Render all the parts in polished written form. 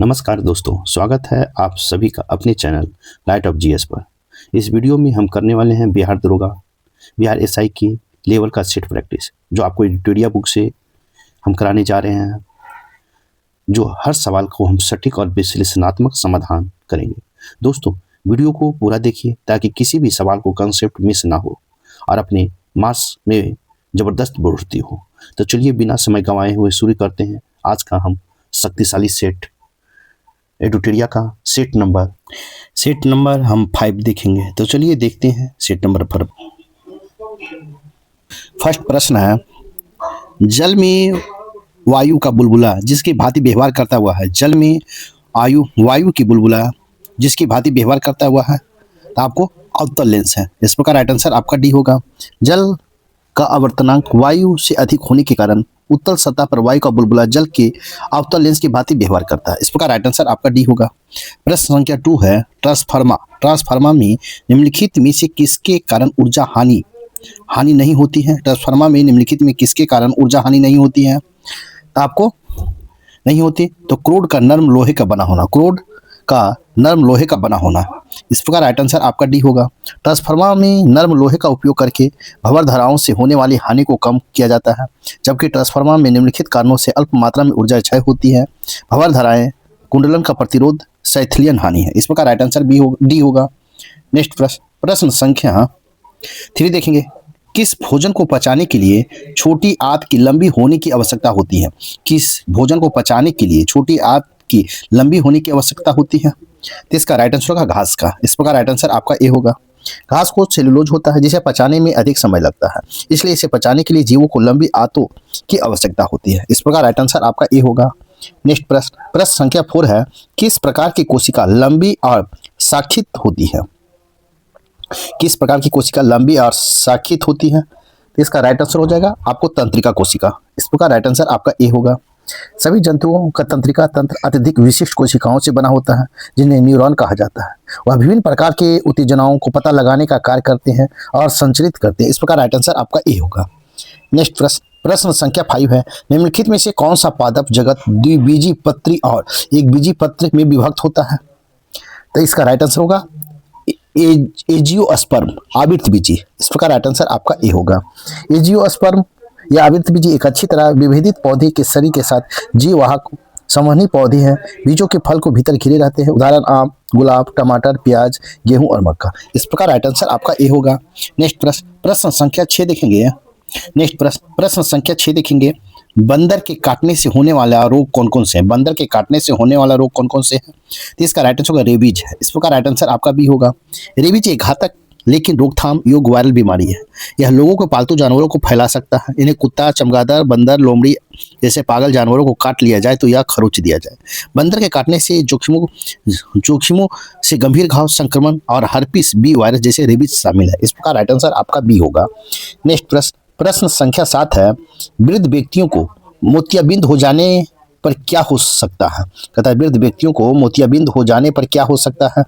नमस्कार दोस्तों, स्वागत है आप सभी का अपने चैनल लाइट ऑफ जीएस पर। इस वीडियो में हम करने वाले हैं बिहार दरोगा, बिहार एसआई की लेवल का सेट प्रैक्टिस, जो आपको एडिटोरिया बुक से हम कराने जा रहे हैं, जो हर सवाल को हम सटीक और विश्लेषणात्मक समाधान करेंगे। दोस्तों, वीडियो को पूरा देखिए ताकि किसी भी सवाल को कंसेप्ट मिस ना हो और अपने मार्क्स में ज़बरदस्त बढ़ोतरी हो। तो चलिए बिना समय गंवाए हुए शुरू करते हैं आज का हम शक्तिशाली सेट एडिटोरिया का सेट नंबर हम 5 देखेंगे। तो चलिए देखते हैं सेट नंबर 5। फर्स्ट प्रश्न है, जल में वायु का बुलबुला जिसकी भांति व्यवहार करता हुआ है। जल में वायु की बुलबुला जिसकी भांति व्यवहार करता हुआ है, तो आपको अवतल लेंस है। इस प्रकार राइट आंसर आपका डी होगा। जल का आवर्तनांक वायु से अधिक होने के कारण उत्तल सतह पर वायु का बुलबुला जल के अवतल लेंस की भांति व्यवहार करता है। इस प्रकार राइट आंसर आपका डी होगा। प्रश्न संख्या 2 है, ट्रांसफार्मर में निम्नलिखित में से किसके कारण ऊर्जा हानि नहीं होती है। ट्रांसफार्मर में निम्नलिखित में किसके कारण ऊर्जा हानि नहीं होती है, तो आपको नहीं होती तो क्रोड का नर्म लोहे का बना होना। इस प्रकार राइट आंसर आपका डी होगा। ट्रांसफार्मर में नर्म लोहे का उपयोग करके भंवर धाराओं से होने वाली हानि को कम किया जाता है, जबकि ट्रांसफार्मर में निम्नलिखित कारणों से अल्प मात्रा में ऊर्जा क्षय होती है। भंवर धाराएं, कुंडलन का प्रतिरोध, शैथिलियन हानि है। इस प्रकार राइट आंसर डी होगा। नेक्स्ट प्रश्न संख्या 3 देखेंगे। किस भोजन को पचाने के लिए छोटी आंत की लंबी होने की आवश्यकता होती है। किस भोजन को पचाने के लिए छोटी आंत की लंबी होने की आवश्यकता होती है, तो इसका राइट आंसर होगा घास का। इस प्रकार राइट आंसर आपका ए होगा। घास को सेलुलोज होता है जिसे पचाने में अधिक समय लगता है, इसलिए इसे पचाने के लिए जीवों को लंबी आंतों की आवश्यकता होती है। इस प्रकार राइट आंसर आपका ए होगा। नेक्स्ट प्रश्न संख्या 4 है, किस प्रकार की कोशिका लंबी और शाखित होती है। किस प्रकार की कोशिका लंबी और शाखित होती है, तो इसका राइट आंसर हो जाएगा आपको तंत्रिका कोशिका। इस प्रकार राइट आंसर आपका ए होगा। सभी जंतुओं का तंत्रिका तंत्र अत्यधिक विशिष्ट कोशिकाओं से बना होता है, जिन्हें न्यूरॉन कहा जाता है। वह विभिन्न प्रकार के उत्तेजनाओं को पता लगाने का कार्य करते हैं और संचरित करते हैं। इस प्रकार राइट आंसर आपका ए होगा। नेक्स्ट प्रश्न संख्या 5 है, निम्नलिखित में से कौन सा पादप जगत द्विबीजी पत्री और एक बीजी पत्र में विभक्त होता है, तो इसका राइट आंसर होगा एजियोस्पर्म, आवृतबीजी। इस प्रकार राइट आंसर आपका ए होगा। एजियोस्पर्म या आवृतबीजी एक अच्छी तरह विभेदित पौधे के शरीर के साथ जीववाहक संवहनी पौधे हैं। बीजों के फल को भीतर घिरे रहते हैं। उदाहरण आम, गुलाब, टमाटर, प्याज, गेहूं और मक्का। इस प्रकार राइट आंसर आपका ए होगा। नेक्स्ट प्रश्न संख्या 6 देखेंगे। प्रश्न संख्या 6 देखेंगे, बंदर के काटने से होने वाला रोग कौन कौन से हैं। बंदर के काटने से होने वाला रोग कौन कौन से हैं, तो इसका राइट आंसर होगा रेबीज है। इस प्रकार राइट आंसर आपका बी होगा। रेबीज एक घातक लेकिन रोकथाम योग्य वायरल बीमारी है। यह लोगों को पालतू जानवरों को फैला सकता है। इन्हें कुत्ता, चमगादड़, बंदर, लोमड़ी जैसे पागल जानवरों को काट लिया जाए तो या खरोच दिया जाए। बंदर के काटने से जोखिमों से गंभीर घाव, संक्रमण और हर्पिस बी वायरस जैसे रेबीज शामिल है। इस प्रकार राइट आंसर आपका बी होगा। नेक्स्ट प्रश्न संख्या 7 है, वृद्ध व्यक्तियों को मोतियाबिंद हो जाने पर क्या हो सकता है। कहता है वृद्ध व्यक्तियों को मोतियाबिंद हो जाने पर क्या हो सकता है,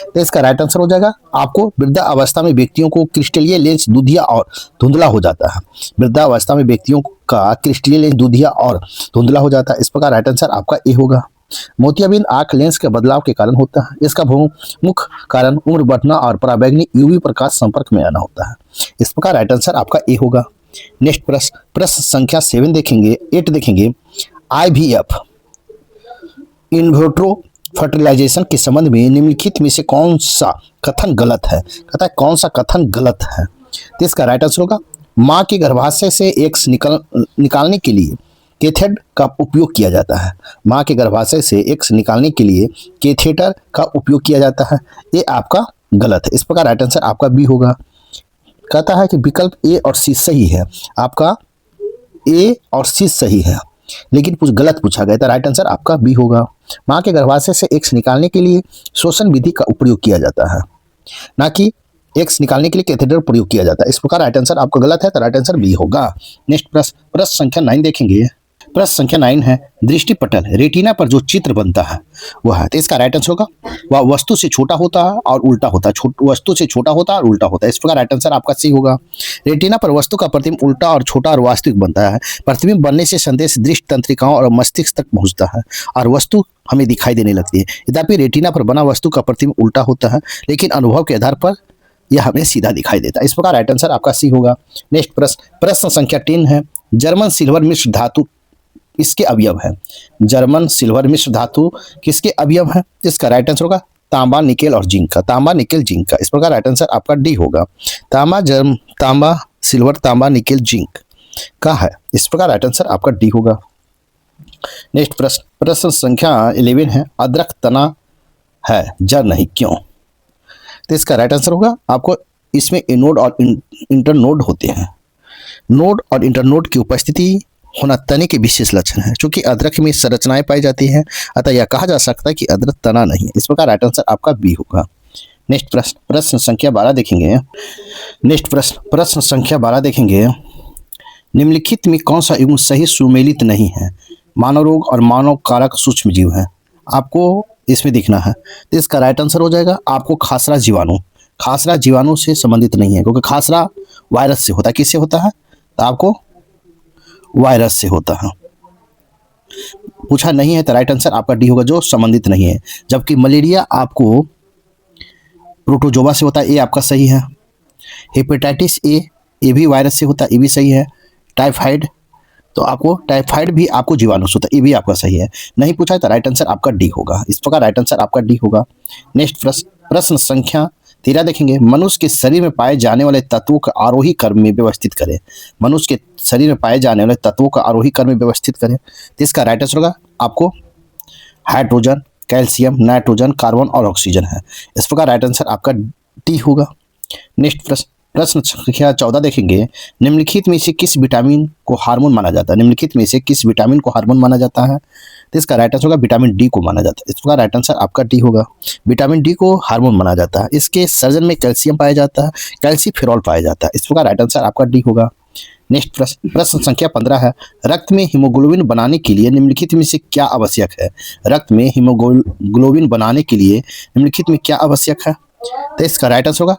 तो इसका राइट आंसर हो जाएगा आपको वृद्धावस्था में व्यक्तियों को क्रिस्टलीय लेंस दूधिया और धुंधला हो जाता है। वृद्धावस्था में व्यक्तियों का क्रिस्टलीय लेंस दूधिया और धुंधला हो जाता है। इस प्रकार राइट आंसर आपका ए होगा। मोतियाबिंद आंख लेंस के बदलाव के कारण होता है। इसका मुख्य कारण उम्र बढ़ना और पराबैंगनी यूवी प्रकाश संपर्क में आना होता है। इस प्रकार राइट आंसर आपका ए होगा। नेक्स्ट प्रश्न संख्या 8 देखेंगे। IVF इनविट्रो फर्टिलाइजेशन के संबंध में निम्नलिखित में से कौन सा कथन गलत है। कहता है कौन सा कथन गलत है, तो इसका राइट आंसर होगा मां के गर्भाशय से एग्स निकालने के लिए कैथेटर का उपयोग किया जाता है। मां के गर्भाशय से एग्स निकालने के लिए कैथेटर का उपयोग किया जाता है। ये आपका गलत है। इस प्रकार राइट आंसर आपका बी होगा। कहता है कि विकल्प ए और सी सही है। आपका ए और सी सही है, लेकिन कुछ गलत पूछा गया था। राइट आंसर आपका बी होगा। मां के गर्भाशय से एग्स निकालने के लिए शोषण विधि का प्रयोग किया जाता है, ना कि एग्स निकालने के लिए कैथेटर प्रयोग किया जाता है। इस प्रकार राइट आंसर आपका गलत है, तो राइट आंसर बी होगा। नेक्स्ट प्रश्न संख्या 9 देखेंगे। प्रश्न संख्या 9 है, दृष्टिपटल रेटिना पर जो चित्र बनता है वह है, तो इसका राइट आंसर होगा वह वस्तु से छोटा होता है और उल्टा होता है, वस्तु से छोटा होता है और उल्टा होता है, इस प्रकार राइट आंसर आपका सी होगा। रेटिना पर वस्तु का प्रतिबिंब उल्टा और छोटा और वास्तविक बनता है। प्रतिबिंब बनने से संदेश दृष्टि तंत्रिकाओं और मस्तिष्क तक पहुंचता है और वस्तु हमें दिखाई देने लगती है। यद्यपि रेटिना पर बना वस्तु का प्रतिबिंब उल्टा होता है, लेकिन अनुभव के आधार पर यह हमें सीधा दिखाई देता है, इस प्रकार राइट आंसर आपका सी होगा। नेक्स्ट प्रश्न संख्या 10 है, जर्मन सिल्वर मिश्र धातु इसके अवयव है। जर्मन सिल्वर मिश्र धातु किसके अवयव है? इसका राइट आंसर होगा तांबा निकेल और जिंक का, तांबा निकेल जिंक का, इस प्रकार राइट आंसर आपका डी होगा। तांबा सिल्वर तांबा निकेल जिंक का है, इस प्रकार राइट आंसर आपका डी होगा। नेक्स्ट प्रश्न संख्या 11 है, अदरक तना है जड़ नहीं क्यों? तो इसका राइट आंसर होगा आपको, इसमें एनोड और इंटरनोड होते हैं। नोड और इंटरनोड की उपस्थिति होना तने के विशेष लक्षण है। चूंकि अदरक में संरचनाएं पाई जाती हैं, अतः यह कहा जा सकता है कि अदरक तना नहीं है, इस प्रकार राइट आंसर आपका बी होगा। नेक्स्ट प्रश्न संख्या 12 देखेंगे। नेक्स्ट प्रश्न संख्या 12 देखेंगे, निम्नलिखित में कौन सा युग्म सही सुमेलित नहीं है? मानव रोग और मानव कारक सूक्ष्म जीव है, आपको इसमें दिखना है। तो इसका राइट आंसर हो जाएगा आपको खासरा जीवाणु। खासरा जीवाणु से संबंधित नहीं है, क्योंकि खासरा वायरस से होता है। किससे होता है? तो आपको वायरस से होता है। पूछा नहीं है तो राइट आंसर आपका डी होगा, जो संबंधित नहीं है। जबकि मलेरिया आपको प्रोटोजोआ से होता है, ये आपका सही है। हेपेटाइटिस ए भी वायरस से होता है, ये भी सही है। टाइफाइड, तो आपको टाइफाइड भी आपको जीवाणु से होता है, ये भी आपका सही है। नहीं पूछा है तो राइट आंसर आपका डी होगा, इस प्रकार राइट आंसर आपका डी होगा। नेक्स्ट प्रश्न संख्या 13 देखेंगे, मनुष्य के शरीर में पाए जाने वाले तत्वों का आरोही क्रम में व्यवस्थित करें। मनुष्य के शरीर में पाए जाने वाले तत्वों का आरोही क्रम में व्यवस्थित करें, तो इसका राइट आंसर होगा आपको हाइड्रोजन, कैल्शियम, नाइट्रोजन, कार्बन और ऑक्सीजन है, इस प्रकार राइट आंसर आपका डी होगा। नेक्स्ट प्रश्न संख्या 14 देखेंगे, निम्नलिखित में से किस विटामिन को हार्मोन माना जाता है? निम्नलिखित में से किस विटामिन को हार्मोन माना जाता है? तो इसका राइट आंसर होगा विटामिन डी को माना जाता है, इस प्रकार राइट आंसर आपका डी होगा। विटामिन डी को हार्मोन माना जाता है। इसके सर्जन में कैल्शियम पाया जाता है, कैल्सीफेरॉल पाया जाता है, इस प्रकार राइट आंसर आपका डी होगा। नेक्स्ट प्रश्न संख्या 15 है, रक्त में हीमोग्लोबिन बनाने के लिए निम्नलिखित में से क्या आवश्यक है? रक्त में हीमोग्लोबिन बनाने के लिए निम्नलिखित में क्या आवश्यक है? तो इसका राइट आंसर होगा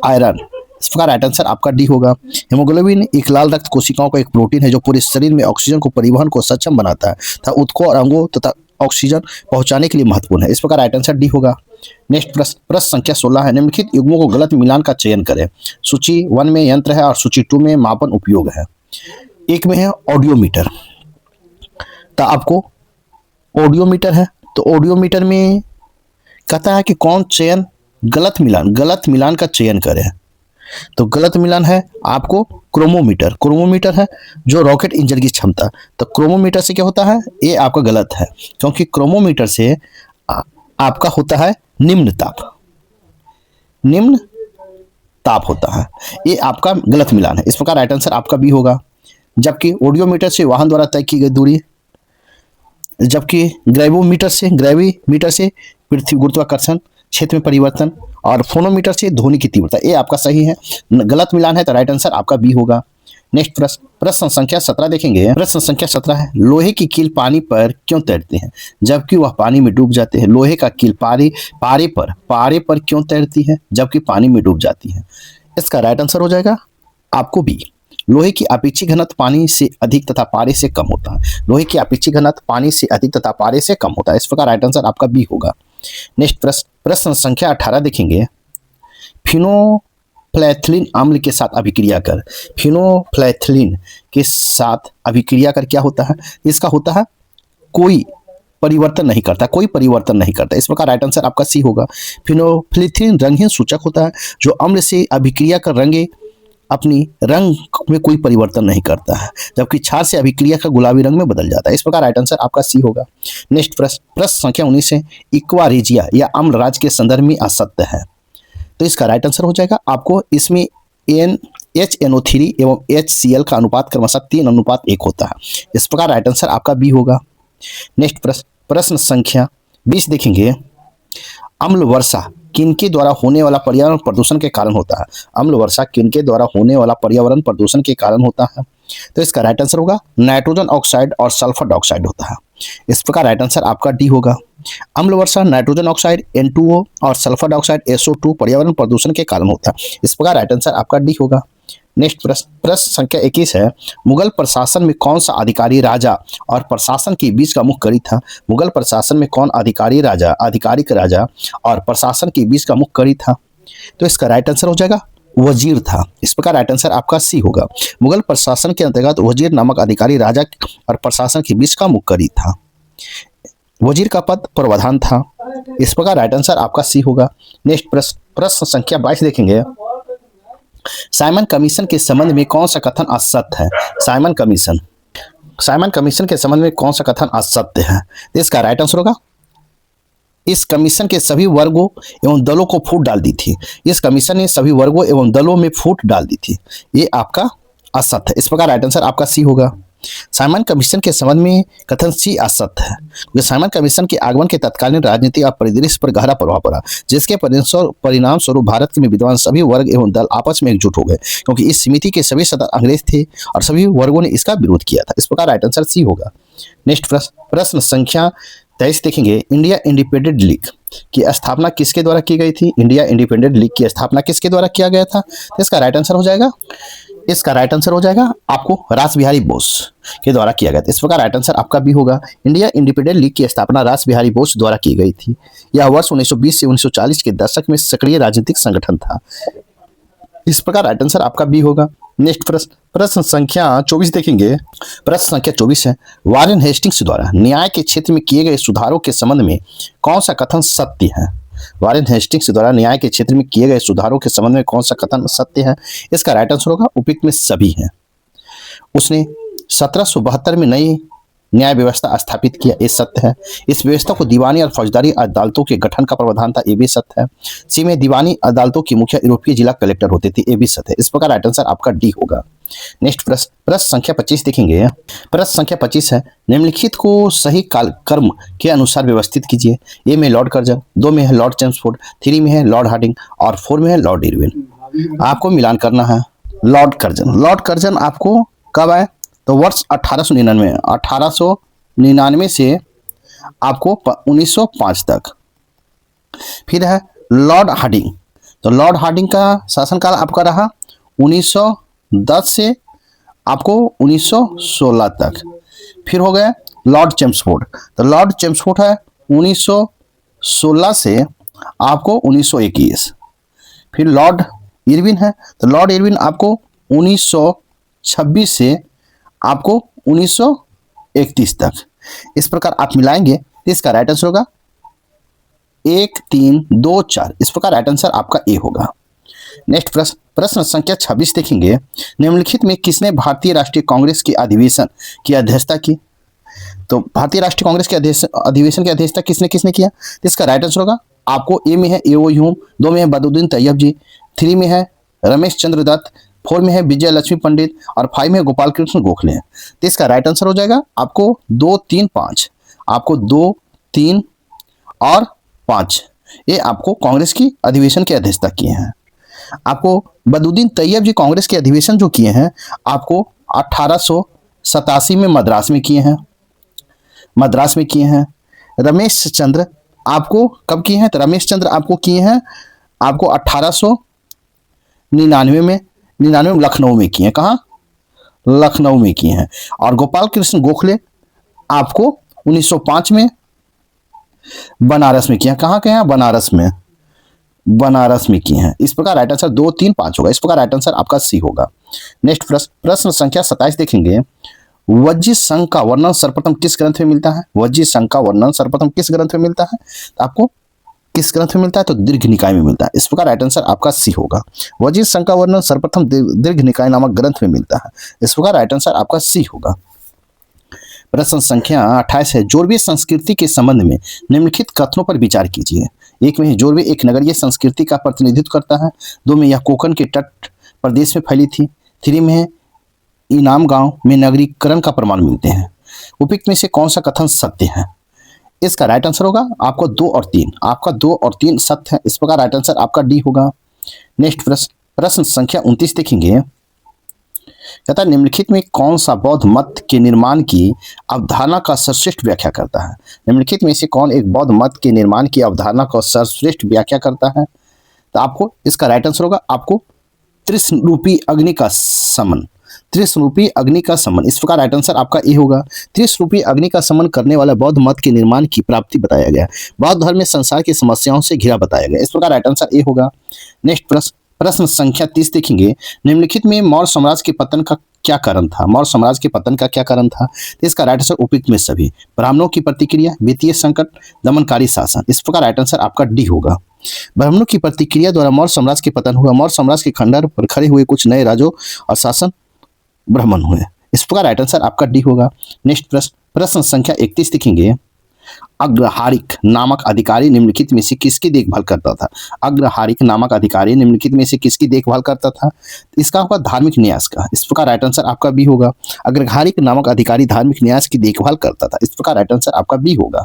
आयरन, इस प्रकार राइट आंसर आपका डी होगा। हीमोग्लोबिन एक लाल रक्त कोशिकाओं का एक प्रोटीन है जो पूरे शरीर में ऑक्सीजन को परिवहन को सक्षम बनाता है तथा उत्कों और अंगों तथा ऑक्सीजन पहुंचाने के लिए महत्वपूर्ण है, इस प्रकार राइट आंसर डी होगा। नेक्स्ट प्रश्न संख्या 16 है, निम्नलिखित युग्मों को गलत मिलान का चयन करें। सूची 1 में यंत्र है और सूची 2 में मापन उपयोग है। एक में है ऑडियोमीटर, तो आपको ऑडियोमीटर है, तो ऑडियोमीटर में कहता है कि कौन चयन गलत मिलान का चयन करें। तो गलत मिलान है आपको क्रोमोमीटर है जो रॉकेट इंजन की क्षमता। तो क्रोमोमीटर से क्या होता है? ये आपका गलत है, क्योंकि क्रोमोमीटर से आपका होता है निम्न ताप होता है, ये आपका गलत मिलान है, इस प्रकार राइट आंसर आपका बी होगा। जबकि ऑडियोमीटर से वाहन द्वारा तय की गई दूरी, जबकि ग्रेविमीटर से पृथ्वी गुरुत्वाकर्षण क्षेत्र में परिवर्तन और फोनोमीटर से ध्वनि की तीव्रता, ये आपका सही है। गलत मिलान है तो राइट आंसर आपका बी होगा। नेक्स्ट प्रश्न संख्या 17 देखेंगे। प्रश्न संख्या 17 है, लोहे की कील पानी पर क्यों तैरती है जबकि वह पानी में डूब जाते हैं? लोहे का कील पारे पर क्यों तैरती है जबकि पानी में डूब जाती है? इसका राइट आंसर हो जाएगा आपको बी। लोहे की अपेक्षित घनत्व पानी से अधिक तथा पारे से कम होता है। लोहे की अपेक्षित घनत्व पानी से अधिक तथा पारे से कम होता है, इस प्रकार राइट आंसर आपका बी होगा। नेक्स्ट प्रश्न संख्या 18 देखेंगे। फिनोफ्लैथलीन अम्ल के साथ अभिक्रिया कर। फिनोफ्लैथलीन के साथ अभिक्रिया कर क्या होता है? इसका होता है कोई परिवर्तन नहीं करता, इस प्रकार राइट आंसर आपका सी होगा। फिनोफ्लैथलीन रंगहीन सूचक होता है जो अम्ल से अभिक्रिया कर अपनी रंग में कोई परिवर्तन नहीं करता है, जबकि क्षार से अभिक्रिया का गुलाबी रंग में बदल जाता है, इस प्रकार राइट आंसर आपका सी होगा। नेक्स्ट प्रश्न संख्या 19 है, इक्वा रेजिया या अम्ल राज के संदर्भ में असत्य है, तो इसका राइट आंसर हो जाएगा आपको, इसमें HNO3 एवं HCl का अनुपात क्रमशः 3:1 होता है, इस प्रकार राइट आंसर आपका बी होगा। नेक्स्ट प्रश्न संख्या 20 देखेंगे। अम्ल वर्षा किनके द्वारा होने वाला पर्यावरण प्रदूषण के कारण होता है? अम्ल वर्षा किनके द्वारा होने वाला पर्यावरण प्रदूषण के कारण होता है? तो इसका राइट आंसर होगा नाइट्रोजन ऑक्साइड और सल्फर डाइऑक्साइड होता है। इस प्रकार राइट आंसर आपका डी होगा। अम्ल वर्षा नाइट्रोजन ऑक्साइड N2O और सल्फर डाइऑक्साइड SO2 पर्यावरण प्रदूषण के कारण होता है। इस प्रकार राइट आंसर आपका डी होगा। नेक्स्ट प्रश्न संख्या 21 है, मुगल प्रशासन में कौन सा अधिकारी राजा और प्रशासन के बीच का मुख्य कड़ी था? मुगल प्रशासन में कौन आधिकारिक राजा और प्रशासन के बीच का मुख्य कड़ी था? तो इसका राइट आंसर हो जाएगा वजीर था। इस प्रकार राइट आंसर आपका सी होगा। मुगल प्रशासन के अंतर्गत वजीर नामक अधिकारी राजा और प्रशासन के बीच का मुख्य कड़ी था। वजीर का पद प्रधान था। इस प्रकार राइट आंसर आपका सी होगा। नेक्स्ट प्रश्न संख्या 22 देखेंगे, साइमन कमीशन के संबंध में कौन सा कथन असत्य है? साइमन कमीशन के संबंध में कौन सा कथन असत्य है? इसका राइट आंसर होगा, इस कमीशन के सभी वर्गों एवं दलों को फूट डाल दी थी। इस कमीशन ने सभी वर्गों एवं दलों में फूट डाल दी थी। ये आपका असत्य है। इस प्रकार राइट आंसर आपका सी होगा। साइमन कमीशन के संबंध में कथन सी असत्य है, क्योंकि साइमन कमीशन के आगमन के तत्कालीन राजनीतिक और परिदृश्य पर गहरा प्रभाव पड़ा, जिसके परिणाम स्वरूप भारत में विद्वान सभी वर्ग एवं दल आपस में एकजुट हो गए, क्योंकि इस समिति के सभी सदस्य अंग्रेज थे और सभी वर्गों ने इसका विरोध किया था। इस प्रकार राइट आंसर सी होगा। नेक्स्ट प्रश्न संख्या 23 देखेंगे, इंडिया इंडिपेंडेंट लीग की स्थापना किसके द्वारा की गई थी? इंडिया इंडिपेंडेंट लीग की स्थापना किसके द्वारा किया गया था? तो इसका राइट आंसर हो जाएगा आपको रास बिहारी बोस के द्वारा किया गया था। इस प्रकार राइट आंसर आपका भी होगा। इंडिया इंडिपेंडेंट लीग की स्थापना रास बिहारी बोस द्वारा की गई थी। यह वर्ष 1920 से 1940 के दशक में सक्रिय राजनीतिक संगठन था। इस प्रकार राइट आंसर आपका भी होगा। नेक्स्ट प्रश्न संख्या 24 देखेंगे। प्रश्न संख्या 24 है, वारेन हेस्टिंग्स द्वारा न्याय के क्षेत्र में किए गए सुधारों के संबंध में कौन सा कथन सत्य है? वारेन हेस्टिंग्स द्वारा न्याय के क्षेत्र में किए गए सुधारों के संबंध में कौन सा कथन सत्य है? इसका राइट आंसर होगा उपयुक्त में सभी है। उसने 1772 में नई न्याय व्यवस्था स्थापित किया, ये सत्य है। इस व्यवस्था को दीवानी और फौजदारी अदालतों के गठन का प्रावधान था, ये भी सत्य है। सी में दीवानी अदालतों की मुखिया यूरोपीय जिला कलेक्टर होते थे, ये भी सत्य है। इस प्रकार राइट आंसर आपका डी होगा। नेक्स्ट प्रश्न संख्या 25 देखेंगे। प्रश्न संख्या 25 है, निम्नलिखित को सही कालक्रम के अनुसार व्यवस्थित कीजिए। ए में लॉर्ड कर्जन, 2 में है लॉर्ड चेम्सफोर्ड, 3 में है लॉर्ड हार्डिंग और 4 में है लॉर्ड इरविन। आपको मिलान करना है। लॉर्ड कर्जन आपको कब आए? तो वर्ष 1899 से आपको 1905 तक। फिर है लॉर्ड हार्डिंग, तो लॉर्ड हार्डिंग का शासनकाल आपका रहा 1910 से आपको 1916 तक। फिर हो गया लॉर्ड चेम्सफोर्ड, तो लॉर्ड चेम्सफोर्ड है 1916 से आपको 1921। फिर लॉर्ड इरविन है, तो लॉर्ड इरविन आपको 1926 से आपको 1931 तक। इस प्रकार आप मिलाएंगे तो इसका राइट आंसर होगा 1, 3, 2, 4। इस प्रकार राइट आंसर आपका ए होगा। नेक्स्ट प्रश्न संख्या 26 देखेंगे। निम्नलिखित में किसने भारतीय राष्ट्रीय कांग्रेस के अधिवेशन की अध्यक्षता की? तो भारतीय राष्ट्रीय कांग्रेस के अधिवेशन की अध्यक्षता किसने किया? तो इसका राइट आंसर होगा आपको ए में है ए.ओ. ह्यूम, 2 में है बदरुद्दीन तैयब जी, 3 में है रमेश चंद्र दत्त, 4 में है विजय लक्ष्मी पंडित और 5 में गोपाल कृष्ण गोखले हैं। तो इसका राइट आंसर हो जाएगा आपको 2, 3, 5। आपको 2, 3 और 5 ये आपको कांग्रेस की अधिवेशन की अध्यक्षता किए हैं। आपको बदरुद्दीन तैयब जी कांग्रेस के अधिवेशन जो किए हैं आपको 1887 में मद्रास में किए हैं। रमेश चंद्र आपको कब किए हैं? तो रमेश चंद्र आपको किए हैं आपको 1899 में लखनऊ में किए हैं। कहाँ? लखनऊ में किए हैं। और गोपाल कृष्ण गोखले आपको 1905 में बनारस में किए हैं। कहाँ के हैं? बनारस में किए हैं। इस प्रकार राइट आंसर 2, 3, 5 होगा। इस प्रकार राइट आंसर आपका सी होगा। नेक्स्ट प्रश्न संख्या 27 देखेंगे। वज्जी संघ का वर्णन सर्वप्रथम किस ग्रंथ में मिलता है? वज्जी संघ का वर्णन सर्वप्रथम किस ग्रंथ में मिलता है? आपको किस ग्रंथ में मिलता है? तो दीर्घ निकाय में मिलता है। इस प्रकार राइट आंसर आपका सी होगा। वज्जी संघ का वर्णन सर्वप्रथम दीर्घ निकाय नामक ग्रंथ में मिलता है। इस प्रकार राइट आंसर आपका सी होगा। प्रश्न संख्या 28 है। जोरवे संस्कृति के संबंध में निम्नलिखित कथनों पर विचार कीजिए। 1 में जोरवे एक नगरीय संस्कृति का प्रतिनिधित्व करता है। 2 में यह कोकण के तट प्रदेश में फैली थी। 3 में है इनाम गांव में नगरीकरण का प्रमाण मिलते हैं। उपयुक्त में से कौन सा कथन सत्य है? इसका राइट आंसर होगा आपको 2 और 3। आपका 2 और 3 सत्य है। इस प्रकार राइट आंसर आपका डी होगा। नेक्स्ट प्रश्न संख्या 29 देखेंगे। कहता है निम्नलिखित में कौन सा बौद्ध मत के निर्माण की अवधारणा का सर्वश्रेष्ठ व्याख्या करता है। निम्नलिखित में से कौन एक बौद्ध मत के निर्माण की अवधारणा का सर्वश्रेष्ठ व्याख्या करता है। तो आपको इसका राइट आंसर होगा आपको त्रिशरूपी अग्नि का समन। त्रिशरूपी अग्नि का समन, इस प्रकार राइट आंसर आपका ए होगा। त्रिशरूपी अग्नि का समन करने वाला बौद्ध मत के निर्माण की प्राप्ति बताया गया। बौद्ध धर्म में संसार की समस्याओं से घिरा बताया गया, इस प्रकार राइट आंसर ए होगा। नेक्स्ट प्रश्न संख्या 30 देखेंगे। निम्नलिखित में मौर्य साम्राज्य के पतन का क्या कारण था। मौर्य साम्राज्य के पतन का क्या कारण था। तो इसका राइट आंसर उपयुक्त में सभी। ब्राह्मणों की प्रतिक्रिया, वित्तीय संकट, दमनकारी शासन, इस प्रकार राइट आंसर आपका डी होगा। ब्राह्मणों की प्रतिक्रिया द्वारा मौर्य साम्राज्य के पतन हुआ। मौर्य साम्राज्य के खंडर पर खड़े हुए कुछ नए राजों और शासन ब्राह्मण हुए, इस प्रकार राइट आंसर आपका डी होगा। नेक्स्ट प्रश्न संख्या 31 देखेंगे। अग्रहारिक नामक अधिकारी निम्नलिखित में से किसकी देखभाल करता था। अग्रहारिक नामक अधिकारी निम्नलिखित में से किसकी देखभाल करता था। इसका होगा धार्मिक न्यास का, इस प्रकार राइट आंसर आपका बी होगा। अग्रहारिक नामक अधिकारी धार्मिक न्यास की देखभाल करता था, इस प्रकार राइट आंसर आपका बी होगा।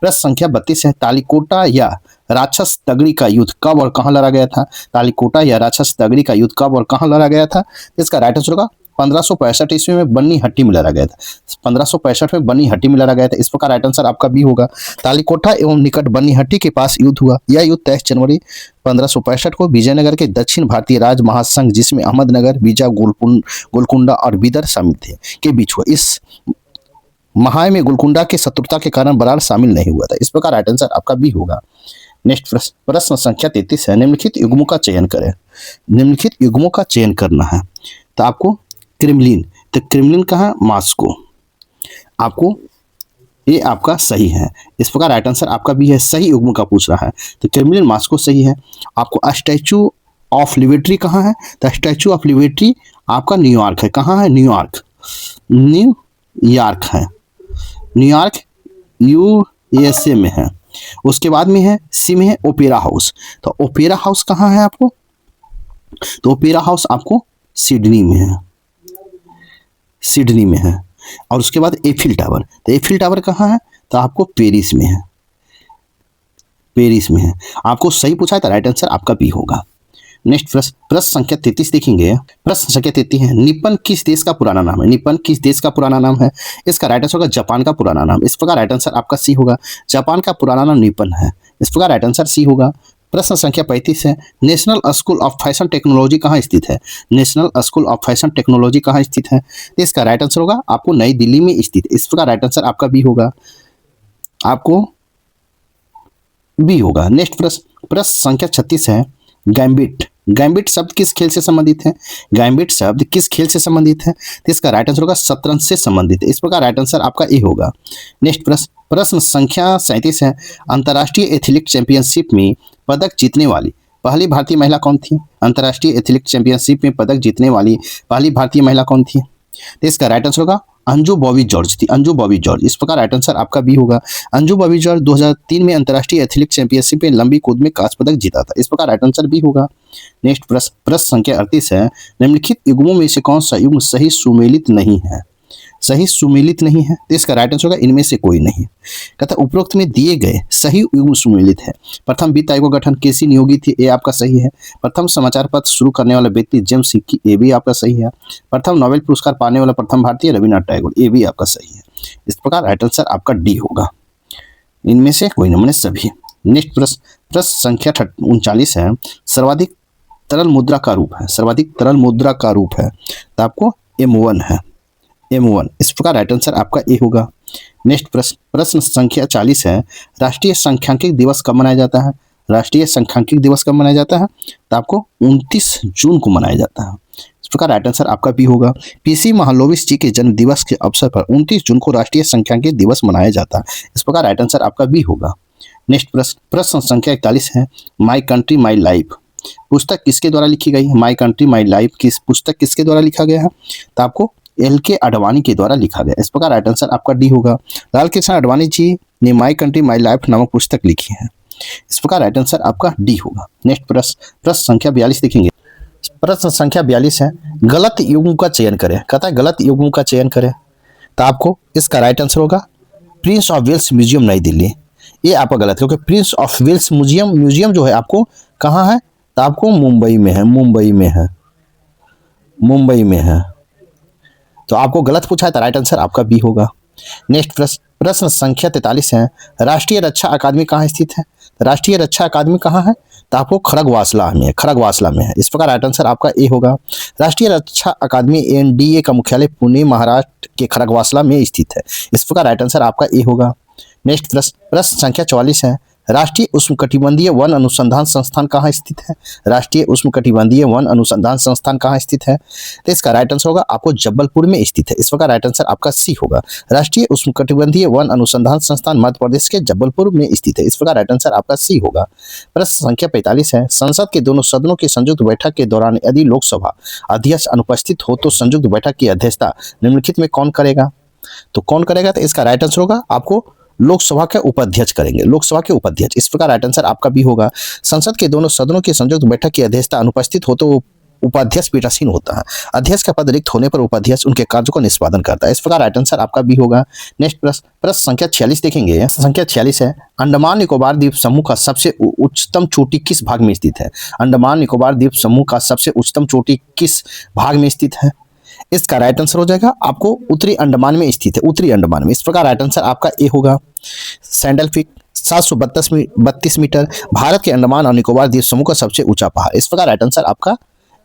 प्रश्न संख्या 32 है। तालिकोटा या राक्षस तगड़ी का युद्ध कब और कहां लड़ा गया था। तालिकोटा या राक्षस तगड़ी का युद्ध कब और कहां लड़ा गया था। इसका राइट आंसर होगा 1565 ईस्वी में बन्नी हट्टी में लड़ा गया था। 1565 में बन्नी हट्टी में लड़ा गया था, इस प्रकार राइट आंसर आपका बी होगा। तालिकोटा एवं निकट बन्नी हट्टी के पास युद्ध हुआ। यह युद्ध 23 जनवरी 1565 को विजयनगर के दक्षिण भारतीय राज महासंघ, जिसमें अहमदनगर, बीजा, गोलकुंडा और बीदर शामिल थे, के बीच हुआ। इस महाय में गोलकुंडा के शत्रुता के कारण बराड़ शामिल नहीं हुआ था, इस प्रकार राइट आंसर आपका बी होगा। नेक्स्ट प्रश्न संख्या 33 है। निम्नलिखित युग्मों का चयन करें। निम्नलिखित युग्मों का चयन करना है, तो आपको क्रेमलिन, तो क्रेमलिन कहाँ है, मॉस्को, आपको ये आपका सही है, इस प्रकार राइट आंसर आपका भी है। सही युग्म का पूछ रहा है तो क्रेमलिन मॉस्को सही है। आपको स्टैचू ऑफ लिबर्टी कहाँ है, तो स्टैचू ऑफ लिबर्टी आपका न्यूयॉर्क है। कहाँ है, न्यूयॉर्क, न्यूयॉर्क है, न्यूयॉर्क यूएसए में है। उसके बाद में है सी में है ओपेरा हाउस, तो ओपेरा हाउस कहाँ है आपको, तो ओपेरा हाउस आपको सिडनी में है, सिडनी में है। और उसके बाद एफिल टावर, तो एफिल टावर कहाँ है, तो आपको पेरिस में है, पेरिस में है। आपको सही पूछा है तो राइट आंसर आपका बी होगा। नेक्स्ट प्रश्न संख्या 33 देखेंगे। प्रश्न संख्या 33 है। निपन किस देश का पुराना नाम है। निपन किस देश का पुराना नाम है। इसका राइट आंसर होगा जापान का पुराना नाम, इस प्रकार राइट आंसर आपका सी होगा। जापान का पुराना नाम निपन है, इस प्रकार राइट आंसर सी होगा। प्रश्न संख्या 35 है। National school of fashion technology कहाँ स्थित है। National school of fashion technology कहाँ स्थित है, तो इसका राइट आंसर होगा आपको नई दिल्ली में स्थित, इस प्रकार राइट आंसर आपका बी होगा, आपको बी होगा। नेक्स्ट प्रश्न संख्या 36 है। गैम्बिट, गैम्बिट शब्द किस खेल से संबंधित है। गैम्बिट शब्द किस खेल से संबंधित है, तो इसका राइट आंसर होगा शतरंज से संबंधित है, इस प्रकार राइट आंसर आपका ए होगा। नेक्स्ट प्रश्न संख्या 37 है। अंतर्राष्ट्रीय एथलेटिक चैंपियनशिप में पदक जीतने वाली पहली भारतीय महिला कौन थी। अंतर्राष्ट्रीय एथलेटिक चैंपियनशिप में पदक जीतने वाली पहली भारतीय महिला कौन थी, तो इसका राइट आंसर होगा अंजू बॉबी जॉर्ज थी, अंजू बॉबी जॉर्ज, इस प्रकार राइट आंसर आपका बी होगा। अंजू बॉबी जॉर्ज 2003 में अंतर्राष्ट्रीय एथलेटिक चैंपियनशिप में लंबी कूद में कांस्य पदक जीता था, इस प्रकार राइट आंसर बी होगा। नेक्स्ट प्रश्न संख्या 38 है। निम्नलिखित युग्मों में से कौन सा युग्म सही सुमेलित नहीं है। सही सुमेलित नहीं है, तो इसका राइट आंसर होगा इनमें से कोई नहीं। कहता उपरोक्त में दिए गए सही युग्म सुमेलित है। प्रथम वित्त आयोग का गठन केसी नियोगी थी, ये आपका सही है। प्रथम समाचार पत्र शुरू करने वाला व्यक्ति जेम्स हिक्की, ये भी आपका सही है। प्रथम नोबेल पुरस्कार पाने वाला प्रथम भारतीय रविन्द्रनाथ टैगोर, ये भी आपका सही है। इस प्रकार राइट आंसर आपका डी होगा, इनमें से कोई नमूने सभी। नेक्स्ट प्रश्न संख्या 39 है। सर्वाधिक तरल मुद्रा का रूप है। सर्वाधिक तरल मुद्रा का रूप है, तो आपको M1 है, M1, इस प्रकार राइट आंसर आपका ए होगा। नेक्स्ट प्रश्न संख्या 40 है। राष्ट्रीय सांख्यिकी दिवस कब मनाया जाता है। राष्ट्रीय सांख्यिकी दिवस कब मनाया जाता है, तो आपको 29 जून को मनाया जाता है, इस प्रकार राइट आंसर आपका बी होगा। पीसी महालनोबिस जी के जन्म दिवस के अवसर पर 29 जून को राष्ट्रीय सांख्यिकी दिवस मनाया जाता है, इस प्रकार राइट आंसर आपका बी होगा। नेक्स्ट प्रश्न संख्या 41 है। माई कंट्री माई लाइफ पुस्तक किसके द्वारा लिखी गई है। माई कंट्री माई लाइफ की पुस्तक किसके द्वारा लिखा गया है, तो आपको LK आडवाणी के द्वारा लिखा गया, इस प्रकार राइट आंसर आपका डी होगा। लाल कृष्ण आडवाणी जी ने माई कंट्री माई लाइफ नामक पुस्तक लिखी है, इस प्रकार राइट आंसर आपका डी होगा। नेक्स्ट प्रश्न संख्या 42 देखेंगे। प्रश्न संख्या 42 है। गलत युग्म का चयन करें। कहता है गलत युग्म का चयन करें, तो आपको इसका राइट आंसर होगा प्रिंस ऑफ वेल्स म्यूजियम नई दिल्ली, ये आपका गलत है, क्योंकि प्रिंस ऑफ वेल्स म्यूजियम जो है आपको कहाँ है, तो आपको मुंबई में है, मुंबई में है, मुंबई में है, तो आपको गलत पूछा है तो राइट आंसर आपका बी होगा। नेक्स्ट प्रश्न संख्या 43 है, राष्ट्रीय रक्षा अकादमी कहाँ स्थित है? राष्ट्रीय रक्षा अकादमी कहाँ है? तो आपको खड़गवासला में है। इस प्रकार राइट आंसर आपका ए होगा। राष्ट्रीय रक्षा अकादमी एनडीए का मुख्यालय पुणे महाराष्ट्र के खड़गवासला में स्थित है। इस प्रकार राइट आंसर आपका ए होगा। नेक्स्ट प्रश्न संख्या 44 है, राष्ट्रीय उष्णकटिबंधीय वन अनुसंधान संस्थान कहाँ स्थित है? राष्ट्रीय उष्णकटिबंधीय वन अनुसंधान संस्थान कहाँ स्थित है? तो इसका राइट आंसर होगा आपको जबलपुर में स्थित है। इस प्रकार राइट आंसर आपका सी होगा। राष्ट्रीय उष्णकटिबंधीय वन अनुसंधान संस्थान मध्य प्रदेश के जबलपुर में स्थित है। इस प्रकार राइट आंसर आपका सी होगा। प्रश्न संख्या 45 है, संसद के दोनों सदनों की संयुक्त बैठक के दौरान यदि लोकसभा अध्यक्ष अनुपस्थित हो तो संयुक्त बैठक की अध्यक्षता निम्नलिखित में कौन करेगा? तो कौन करेगा? तो इसका राइट आंसर होगा आपको लोकसभा के उपाध्यक्ष करेंगे, लोकसभा के उपाध्यक्ष। इस प्रकार राइट आंसर आपका भी होगा। संसद के दोनों सदनों की संयुक्त बैठक की अध्यक्षता अनुपस्थित हो तो उपाध्यक्ष पीठासीन होता है। अध्यक्ष का पद रिक्त होने पर उपाध्यक्ष उनके कार्यों को निष्पादन करता है। इस प्रकार राइट आंसर आपका भी होगा। नेक्स्ट प्रश्न संख्या 46 देखेंगे। संख्या 46 है, अंडमान निकोबार द्वीप समूह का सबसे उच्चतम चोटी किस भाग में स्थित है? अंडमान निकोबार द्वीप समूह का सबसे उच्चतम चोटी किस भाग में स्थित है? इसका राइट आंसर हो जाएगा आपको उत्तरी अंडमान में स्थित है, उत्तरी अंडमान में। इस प्रकार राइट आंसर आपका ए होगा। सैंडल पीक 732 मीटर, भारत के अंडमान और निकोबार द्वीप समूह का सबसे ऊंचा पहाड़। इस प्रकार राइट आंसर आपका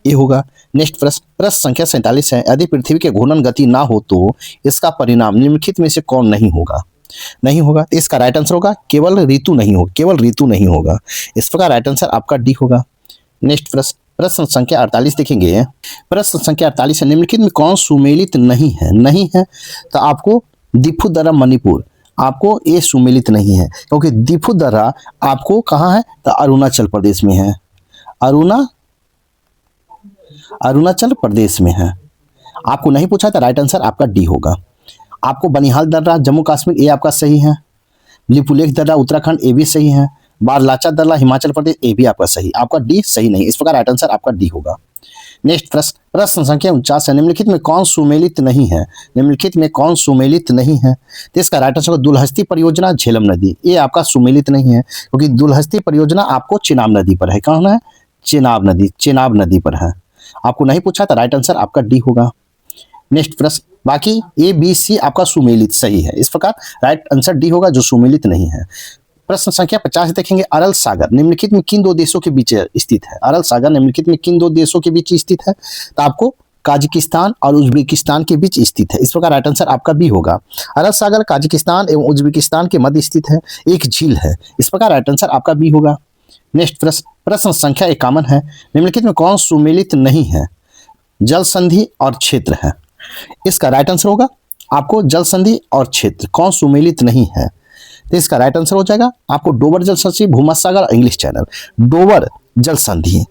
ए होगा। नेक्स्ट प्रश्न संख्या 47 है, यदि पृथ्वी के घूर्णन गति ना हो तो इसका परिणाम निम्नलिखित में से कौन नहीं होगा? इसका राइट आंसर होगा केवल ऋतु नहीं होगा। इस प्रकार राइट आंसर आपका डी होगा। नेक्स्ट प्रश्न संख्या 48 देखेंगे। प्रश्न संख्या 48 है, निम्नलिखित में कौन सुमेलित नहीं है? तो आपको दिफू दर्रा मणिपुर, आपको ये सुमेलित नहीं है क्योंकि दिफू दर्रा आपको कहाँ है? तो अरुणाचल प्रदेश में है। अरुणाचल प्रदेश में है। आपको नहीं पूछा था, राइट आंसर आपका डी होगा। आपको बनिहाल दर्रा जम्मू कश्मीर, ये आपका सही है। लिपुलेख दर्रा उत्तराखंड, ये भी सही है। बारलाचा दर्रा हिमाचल प्रदेश, ये भी आपका सही। आपका डी सही नहीं। इस प्रकार राइट आंसर आपका डी होगा। नेक्स्ट प्रश्न संख्या 49 है, निम्नलिखित में कौन सुमेलित नहीं है? तो इसका राइट आंसर दुलहस्ती परियोजना, झेलम नदी, ये आपका सुमेलित नहीं है क्योंकि दुलहस्ती परियोजना आपको चेनाब नदी पर है। कहाँ है? चेनाब नदी पर है। आपको नहीं पूछा था, राइट आंसर आपका डी होगा। नेक्स्ट प्रश्न, बाकी ए बी सी आपका सुमेलित सही है। इस प्रकार राइट आंसर डी होगा जो सुमेलित नहीं है। प्रश्न संख्या 50 देखेंगे, अरल सागर निम्नलिखित में किन दो देशों के बीच स्थित है? अरल सागर निम्नलिखित में किन दो देशों के बीच स्थित है? तो आपको काजाकिस्तान और उज्बेकिस्तान के बीच स्थित है। इस प्रकार राइट आंसर आपका बी होगा। अरल सागर काजाकिस्तान एवं उज्बेकिस्तान के मध्य स्थित है, एक झील है। इस प्रकार राइट आंसर आपका बी होगा। नेक्स्ट प्रश्न संख्या 51 है, निम्नलिखित में कौन सुमेलित नहीं है? जल संधि और क्षेत्र है। इसका राइट आंसर होगा आपको जल संधि और क्षेत्र, कौन सुमेलित नहीं है? तो इसका राइट आंसर हो जाएगा आपको डोबर जल संधि, भूमध्यसागर और इंग्लिश चैनल। डोबर जल संधि